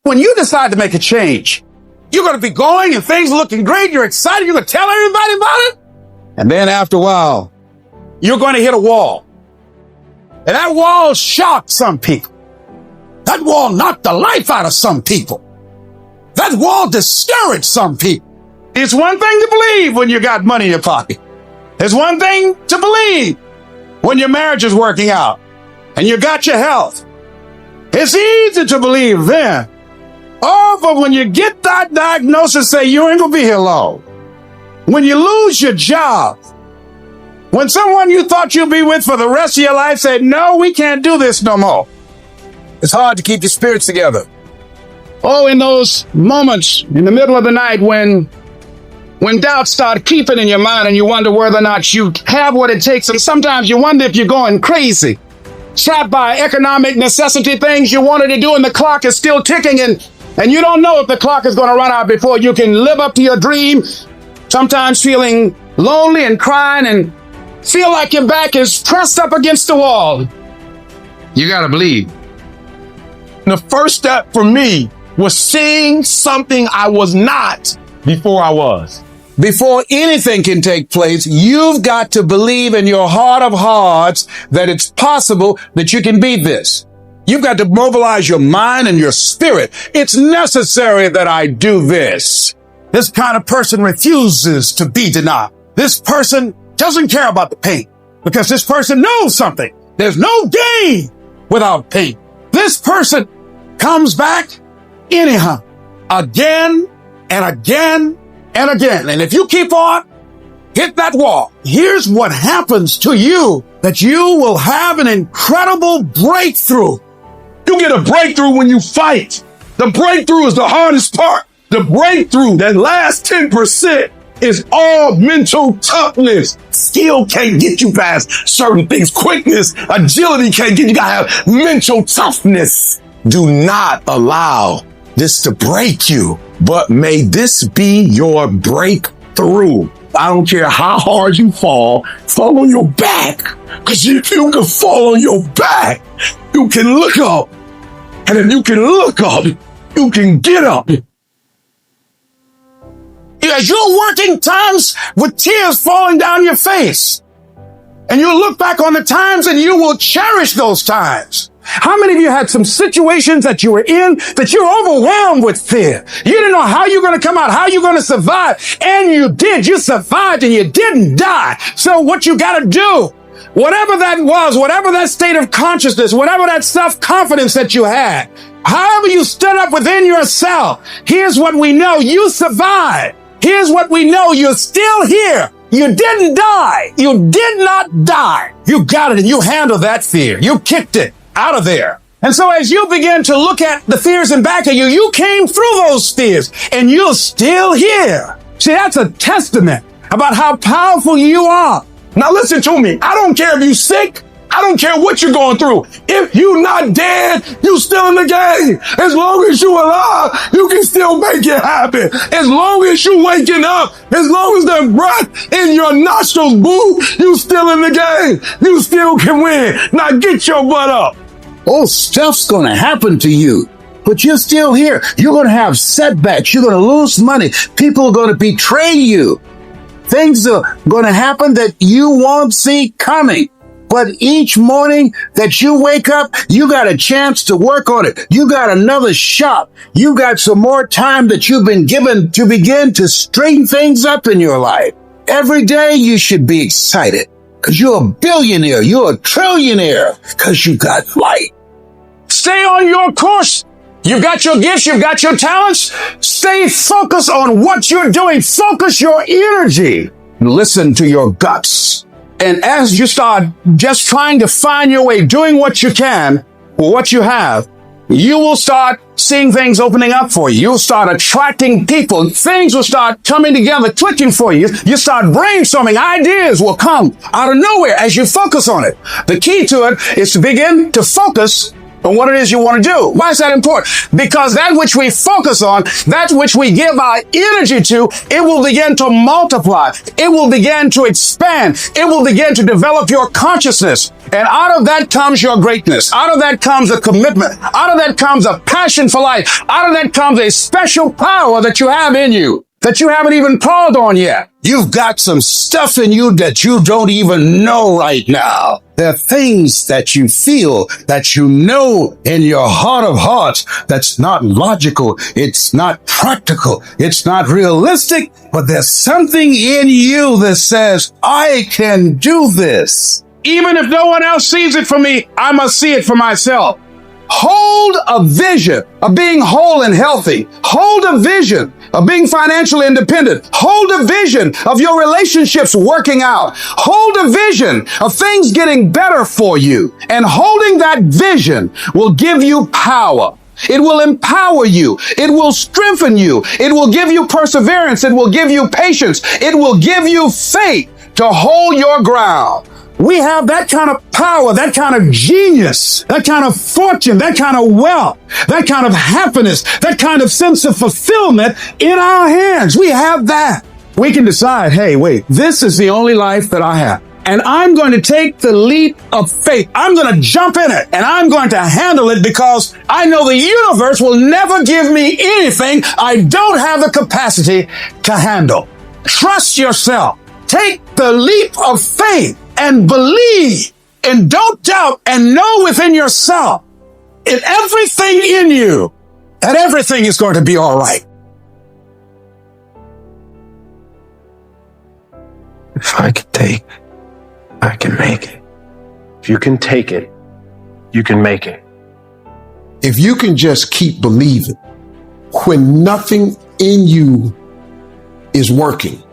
When you decide to make a change, you're going to be going and things looking great. You're excited. You're going to tell everybody about it. And then after a while, you're going to hit a wall. And that wall shocked some people. That wall knocked the life out of some people. That wall discouraged some people. It's one thing to believe when you got money in your pocket. It's one thing to believe when your marriage is working out and you got your health. It's easy to believe then. Oh, but when you get that diagnosis, say you ain't gonna be here long. When you lose your job, when someone you thought you'd be with for the rest of your life said, no, we can't do this no more. It's hard to keep your spirits together. Oh, in those moments in the middle of the night when doubts start creeping in your mind and you wonder whether or not you have what it takes. And sometimes you wonder if you're going crazy, trapped by economic necessity, things you wanted to do, and the clock is still ticking, and you don't know if the clock is going to run out before you can live up to your dream. Sometimes feeling lonely and crying and feel like your back is pressed up against the wall. You got to believe. The first step for me was seeing something I was not before I was. Before anything can take place, you've got to believe in your heart of hearts that it's possible that you can be this. You've got to mobilize your mind and your spirit. It's necessary that I do this. This kind of person refuses to be denied. This person doesn't care about the pain because this person knows something. There's no gain without pain. This person comes back anyhow, again and again and again. And if you keep on, hit that wall. Here's what happens to you, that you will have an incredible breakthrough. You get a breakthrough when you fight. The breakthrough is the hardest part. The breakthrough, that last 10%, is all mental toughness. Skill can't get you past certain things. Quickness, agility can't get you. You gotta have mental toughness. Do not allow this to break you, but may this be your breakthrough. I don't care how hard you fall on your back, because if you can fall on your back, you can look up. And if you can look up, you can get up. As you're working times with tears falling down your face, and you look back on the times and you will cherish those times. How many of you had some situations that you were in that you're overwhelmed with fear? You didn't know how you're going to come out, how you're going to survive. And you did. You survived and you didn't die. So what you got to do, whatever that was, whatever that state of consciousness, whatever that self-confidence that you had, however you stood up within yourself, here's what we know. You survived. Here's what we know. You're still here. You didn't die. You did not die. You got it and you handled that fear. You kicked it out of there. And so as you begin to look at the fears in back of you, you came through those fears and you're still here. See, that's a testament about how powerful you are. Now listen to me. I don't care if you're sick. I don't care what you're going through. If you're not dead, you still in the game. As long as you're alive, you can still make it happen. As long as you're waking up, as long as the breath in your nostrils move, you still in the game. You still can win. Now get your butt up. Oh, stuff's going to happen to you, but you're still here. You're going to have setbacks. You're going to lose money. People are going to betray you. Things are going to happen that you won't see coming. But each morning that you wake up, you got a chance to work on it. You got another shot. You got some more time that you've been given to begin to straighten things up in your life. Every day you should be excited because you're a billionaire. You're a trillionaire because you got light. Stay on your course. You've got your gifts. You've got your talents. Stay focused on what you're doing. Focus your energy. Listen to your guts. And as you start just trying to find your way, doing what you can with what you have, you will start seeing things opening up for you. You'll start attracting people. Things will start coming together, clicking for you. You start brainstorming. Ideas will come out of nowhere as you focus on it. The key to it is to begin to focus on what it is you want to do. Why is that important? Because that which we focus on, that which we give our energy to, it will begin to multiply. It will begin to expand. It will begin to develop your consciousness. And out of that comes your greatness. Out of that comes a commitment. Out of that comes a passion for life. Out of that comes a special power that you have in you that you haven't even called on yet. You've got some stuff in you that you don't even know right now. There are things that you feel, that you know in your heart of hearts, that's not logical, it's not practical, it's not realistic, but there's something in you that says, I can do this. Even if no one else sees it for me, I must see it for myself. Hold a vision of being whole and healthy. Hold a vision of being financially independent. Hold a vision of your relationships working out. Hold a vision of things getting better for you. And holding that vision will give you power. It will empower you. It will strengthen you. It will give you perseverance. It will give you patience. It will give you faith to hold your ground. We have that kind of power, that kind of genius, that kind of fortune, that kind of wealth, that kind of happiness, that kind of sense of fulfillment in our hands. We have that. We can decide, hey, wait, this is the only life that I have. And I'm going to take the leap of faith. I'm going to jump in it and I'm going to handle it because I know the universe will never give me anything I don't have the capacity to handle. Trust yourself. Take the leap of faith and believe and don't doubt and know within yourself in everything in you that everything is going to be all right. If I could take, I can make it. If you can take it, you can make it. If you can just keep believing when nothing in you is working,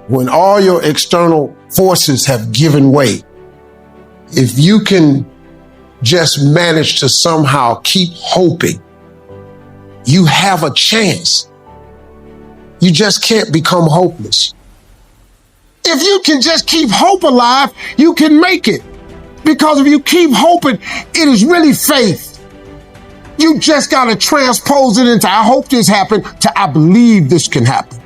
when all your external forces have given way, if you can just manage to somehow keep hoping, you have a chance. You just can't become hopeless. If you can just keep hope alive, you can make it. Because if you keep hoping, it is really faith. You just got to transpose it into I hope this happened to I believe this can happen.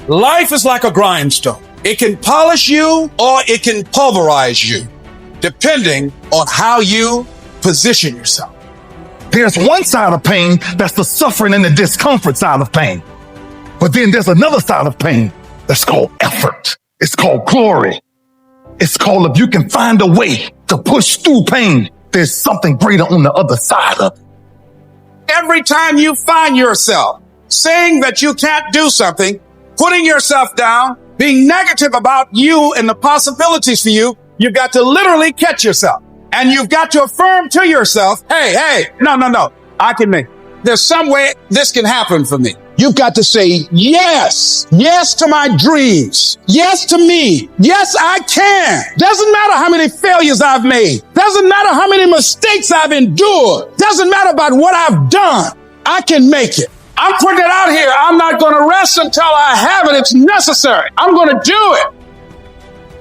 Life is like a grindstone. It can polish you or it can pulverize you, depending on how you position yourself. There's one side of pain that's the suffering and the discomfort side of pain. But then there's another side of pain that's called effort. It's called glory. It's called if you can find a way to push through pain, there's something greater on the other side of it. Every time you find yourself saying that you can't do something, putting yourself down, being negative about you and the possibilities for you, you've got to literally catch yourself. And you've got to affirm to yourself, hey, no, I can make it. There's some way this can happen for me. You've got to say yes to my dreams. Yes to me. Yes, I can. Doesn't matter how many failures I've made. Doesn't matter how many mistakes I've endured. Doesn't matter about what I've done. I can make it. I'm putting it out here. I'm not going to rest until I have it. It's necessary. I'm going to do it.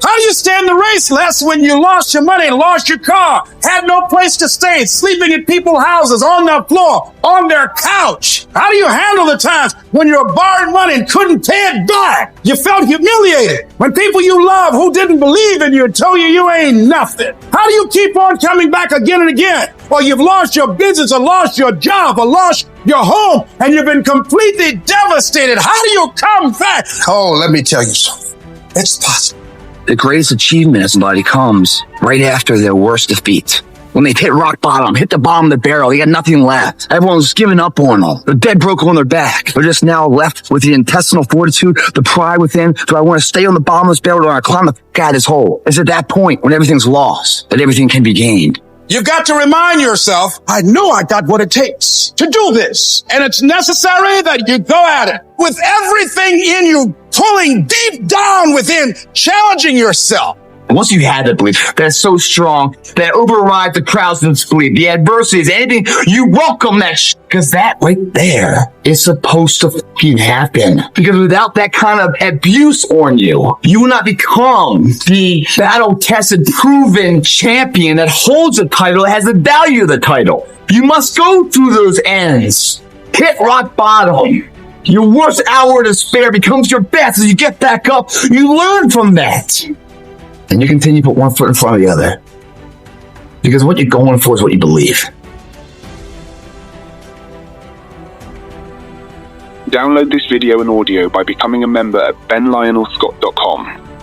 How do you stand the race, Les, when you lost your money, lost your car, had no place to stay, sleeping in people's houses, on their floor, on their couch? How do you handle the times when you're borrowing money and couldn't pay it back? You felt humiliated when people you love who didn't believe in you told you ain't nothing. How do you keep on coming back again and again? Well, you've lost your business or lost your job or lost your home and you've been completely devastated. How do you come back? Oh, let me tell you something. It's possible. The greatest achievement of somebody comes right after their worst defeat. When they've hit rock bottom, hit the bottom of the barrel, they got nothing left. Everyone's given up on them. The dead broke on their back. They're just now left with the intestinal fortitude, the pride within. Do I want to stay on the bottom of this barrel or do I climb the out of this hole? It's at that point when everything's lost that everything can be gained. You've got to remind yourself, I know I got what it takes to do this. And it's necessary that you go at it with everything in you pulling deep down within, challenging yourself. Once you have that belief that's so strong that overrides the crowd's disbelief, the adversities, anything, you welcome that because that right there is supposed to fucking happen. Because without that kind of abuse on you, you will not become the battle-tested, proven champion that holds the title, that has the value of the title. You must go through those ends. Hit rock bottom. Your worst hour of despair becomes your best as you get back up. You learn from that. And you continue to put one foot in front of the other. Because what you're going for is what you believe. Download this video and audio by becoming a member at BennLionelScott.com.